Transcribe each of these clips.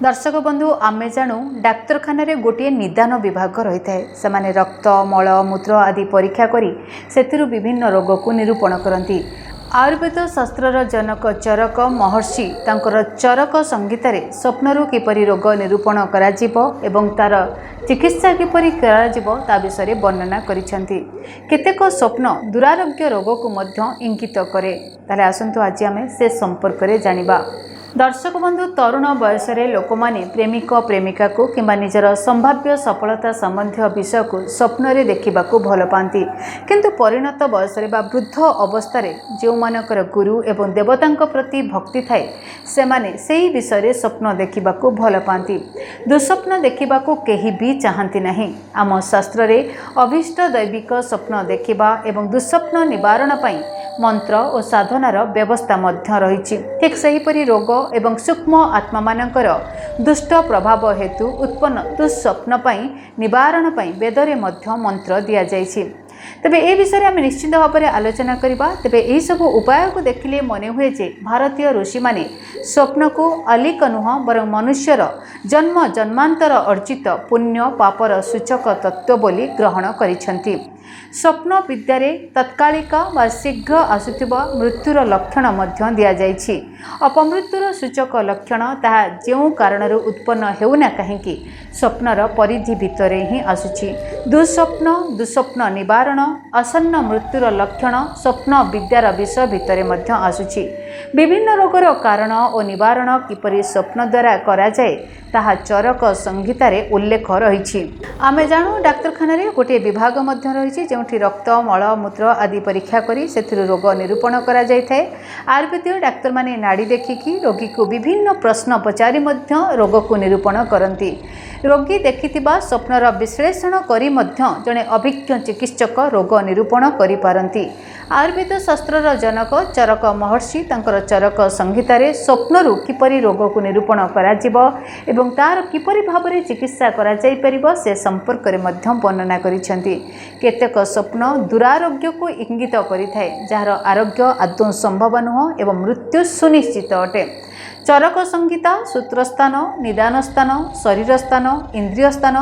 दर्शक बंधु आमे जानू डाक्तरखाना गोटे निदान विभाग रही है से माने रक्त मल मूत्र आदि परीक्षा करी से विभिन्न रोग को निरूपण करती। आयुर्वेद शास्त्रर जनक चरक महर्षि तांकर चरक संहितार स्वप्नरू किपरि रोग निरूपण करा जिवो एवं तार चिकित्सा किपरि करा जिवो ता विषय वर्णना करिसेंती। केतेक स्वप्न दुरारोग्य रोग को मध्य इंगित करे। ताले आसंतु आज आमे से संपर्क रे जानिबा। दर्शक बंधु तरुण बयस लोक माने प्रेमिक प्रेमिका को किंबा निजर संभाव्य सफलता संबंधी विषय को स्वप्न रे देखा भल पाती, किंतु परिणत बयस वृद्ध अवस्था जो मानकर गुरु एवं देवता प्रति भक्ति थाए से माने सेही विषय स्वप्न देखा भल पाती। दुस्वप्न देखा केही भी चाहती नहीं। आम शास्त्र रे अभीष्ट दैविक स्वप्न देखा एवं दुस्वप्न निवारण पाई मंत्र और साधनार व्यवस्था मध्य रही। ठीक सेहीपरि रोग एवं सूक्ष्म आत्मा मानकर दुष्ट प्रभाव हेतु उत्पन्न दुस्वप्न पाई निवारण पाई वेदरे मध्य मंत्र दिया जाइछि। तेबे ए विषय आम निश्चित भाव में आलोचना करबा। तेबे एही सब उपाय को देखिले मने हुए जे भारतीय ऋषि माने स्वप्न को अलिक नुह बरं मनुष्यर जन्म जन्मांतर अर्जित पुण्य पापर सूचक तत्व बोली ग्रहण करिसेंती। स्वप्न विद्यारे तत्कालिका व शीघ्र आसुथिबा मृत्युर लक्षण मध्य दिया जाइछि। अपमृत्युर सूचक लक्षण ताहा जेउ कारणरू उत्पन्न हेउना काहेकि स्वप्नर परिधि भितरे ही आसुछि। दुस्वप्न निवारण आसन्न मृत्युर लक्षण स्वप्न विद्यार विषय भितरे मध्य आसुछि। विभिन्न रोगर कारण और निवारण किपरि स्वप्न द्वारा करा जाए ताहा चरक संहितारे उल्लेख रही। आमे जानू डाक्तरखाना गोटे विभाग मध्य रही जोठी रक्त मल मूत्र आदि परीक्षा करी से रोग निरूपण करा जाय थाए। आयुर्वेदीय डाक्तर माने नाड़ी देखिकी रोगी को विभिन्न प्रश्न पचारि मध्य रोग को निरूपण करती। रोगी देखिथिबा स्वप्नर विश्लेषण करी मध्य जड़े अभिज्ञ चिकित्सक रोग निरूपण करि पारंती। आयुर्वेद शास्त्रर जनक चरक महर्षि तांकर चरक संहितारे स्वप्नरू किपरि रोग को निरूपण करा जिवो एवं तार किपरि भाबरे चिकित्सा करा जाय परिबो से संपर्क रे मध्य वर्णना करिसेंती। केतेक स्वप्न दुरारोग्य को इंगित करिथाए जार आरोग्य आदौ संभव नुह एवं मृत्यु सुनिश्चित अटे। चरक संहिता सूत्रस्थान निदान स्थान शरीर स्थान इंद्रिय स्थान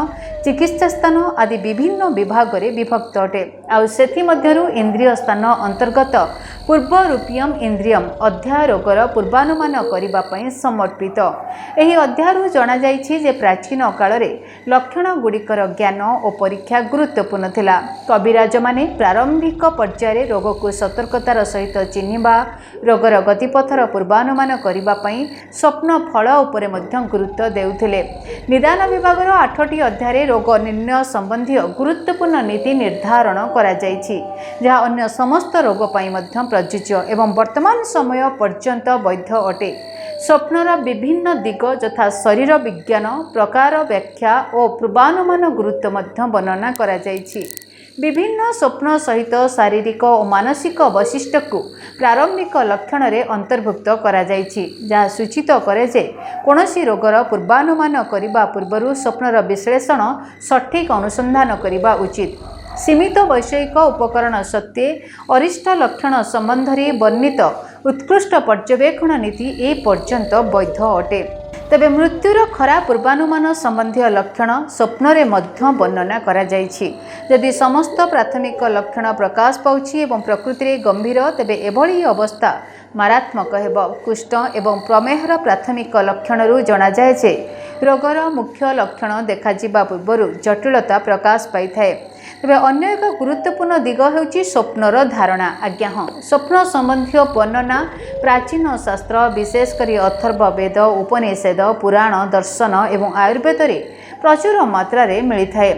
चिकित्सा स्थान आदि विभिन्न विभाग रे विभक्त अटे। आउ सेथि मध्यरु इंद्रिय स्थान अंतर्गत पूर्वरूपीयम इंद्रियम अध्याय रोगर पूर्वानुमान करिबा पई समर्पित। एही अध्यायरु जणा जाइछि जे प्राचीन काल रे लक्षण गुड़िकर ज्ञान और परीक्षा गुरुत्वपूर्ण थिला। कविराज माने प्रारंभिक पर्यायर रोग को सतर्कतार सहित चिन्हिबा रोगर गतिपथर पूर्वानुमान करिबा पई स्वप्न फल उपरे मध्य गुरुत्व देउथिले। निदान विभागर 8टी अध्याय रोग निर्णय संबंधी गुरुत्वपूर्ण नीति निर्धारण करा जाइछि, जहा अन्य समस्त रोग पई मध्य प्रযোज्य एवं वर्तमान समय पर्यंत वैध अटे। स्वप्नर विभिन्न दिग यथा शरीर विज्ञान प्रकार व्याख्या और पूर्वानुमान गुरुत्व मध्य वर्णना करा जाइछि। विभिन्न स्वप्न सहित शारीरिक और मानसिक वैशिष्ट्य को प्रारंभिक लक्षण रे अंतर्भुक्त करा जाइछि, जहाँ सूचित करे जे कोनोसी रोगर पूर्वानुमान करिबा पूर्वरु स्वप्नर विश्लेषण सठिक अनुसंधान करिबा उचित। सीमित वैषयिक उपकरण सत्वे अरिष्ट लक्षण संबंधी वर्णित उत्कृष्ट पर्यवेक्षण नीति ए पर्यंत वैध अटे। तेबे मृत्युर खरा पूर्वानुमान संबंधी लक्षण स्वप्न रे मध्य वर्णना करा जाइछि। यदि समस्त प्राथमिक लक्षण प्रकाश पाउछि एवं प्रकृति रे गंभीर तेबे एभली अवस्था मारात्मक हेब। कुष्ठ एवं प्रमेहर प्राथमिक लक्षणरू जना जाए जे रोगर मुख्य लक्षण देखा जिबा पूर्वरु जटिलता प्रकाश पाई थाए। तेबे अन्य एक गुरुत्वपूर्ण दिग हेउछि स्वप्नर धारणा। आज्ञा हाँ, स्वप्न संबंधी वर्णना प्राचीन शास्त्र विशेषकर अथर्व वेद उपनिषद पुराण दर्शन एवं आयुर्वेद रे प्रचुर मात्रा रे मिली थाए।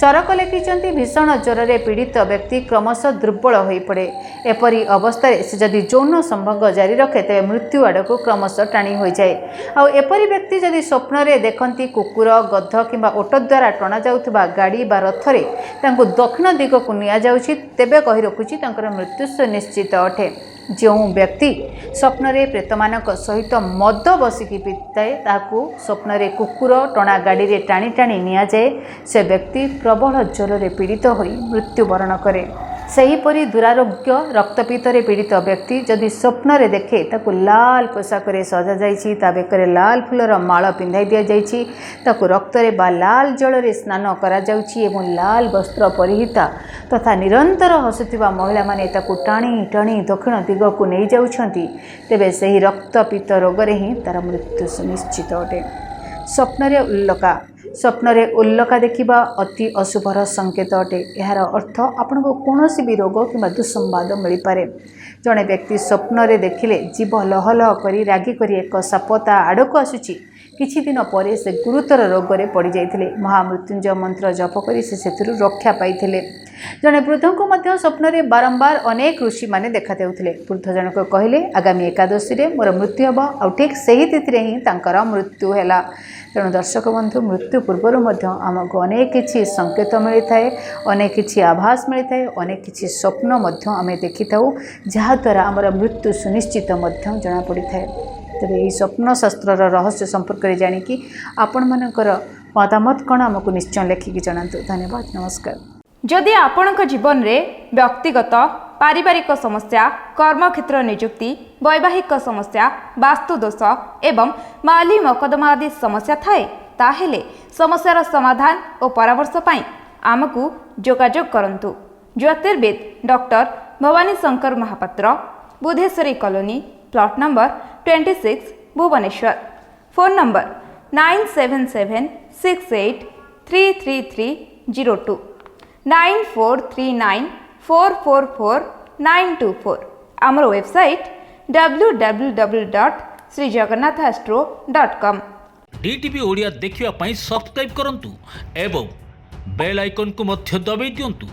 चरक लिखिचंती भीषण ज्वर रे पीड़ित व्यक्ति क्रमशः दुर्बल होई पड़े। एपरी अवस्था से जदि यौन संभोग जारी रखे तेबे मृत्यु आड़ को क्रमशः टाणी हो जाए। आ एपरी व्यक्ति जदि स्वप्न रे देखंती कुकुर गध किंबा ओट द्वारा टणा जाउथबा गाड़ी बा रथ रे तांको दक्षिण दिग को निया जाउछि तेबे कहि रखुछि तांकर मृत्यु सुनिश्चित अटे। जो व्यक्ति स्वप्न रे प्रेतमानक सहित मद बसिकी पिताए ताकू स्वप्न रे कुकुर टणा गाड़ी रे टाणी टाणी निया जाए से व्यक्ति प्रबल ज्वर रे पीड़ित होई मृत्युवरण करे। सेहीपरि दुरारोग्य रक्तपित्तरे पीड़ित व्यक्ति जदि स्वप्न देखे ताकू लाल पोशाक सजा जाइछि, ता बेकरे लाल फूलर माळ पिंधाई दिया जाइछि, ताकू रक्तरे बा लाल जलरे स्नान करा जाउछि एवं लाल वस्त्र परिहिता तथा निरंतर हसुथिबा महिला माने ताकू टाणी टाणी दक्षिण दिगकू नहीं जाउछंती, तेबे सेही रक्तपित्त रोगरे ही तार मृत्यु सुनिश्चित अटे। स्वप्नरे उल्लका देखिबा अति अशुभर संकेत अटे। यार अर्थ आपनको कौनसी भी रोग कि दुस्संवाद मिल पारे। जड़े व्यक्ति स्वप्न देखिले जीव लहलह करी रागी करी एक सापता आड़क आसुची, किछि दिन पर से गुरुतर रोगरे पड़ जाइथिले। महामृत्युंजय मंत्र जप करी से रक्षा पाइथिले। जड़े वृद्ध को मध्य स्वप्न बारंबार अनेक ऋषि माने देखा देउथिले। वृद्ध जनक कहले आगामी एकादशी रे मोर मृत्यु हबा, आ ठीक सही तिथि ही तांकर मृत्यु हैला। तेणु दर्शक बंधु, मृत्यु पूर्वर आमको अनेक किछि संकेत मिलता है, अनेक किछि आभास मिलता है, अनेक किछि स्वप्न आम देखि था, जहाद्वारा आमर मृत्यु सुनिश्चित जना पड़ी था। तेरे यही स्वप्न शास्त्र रहस्य संपर्क में जानिकी आपण मानकर मतामत कौन आमको निश्चय लेखिकी जनातु। धन्यवाद, नमस्कार। जदि आपणक जीवन में व्यक्तिगत पारिवारिक समस्या, कर्मक्षेत्र नियुक्ति, वैवाहिक समस्या, वास्तुदोष एवं माली मकदमा आदि समस्या थाए, ताहेले समस्यार समाधान और परामर्श पाई आमको जोगाजोग करंतु। ज्योतिर्वेद doctor Bhavani Shankar Mahapatra, Budheswari colony, plot number 26, Bhubaneswar. Phone number 9776833302 9439444924। आमर वेबसाइट www.srijagannathastro.com। DTV ओडिया देखिवा पई सब्सक्राइब करंतु एवं बेल आइकन को मध्य दबाई दियंतु।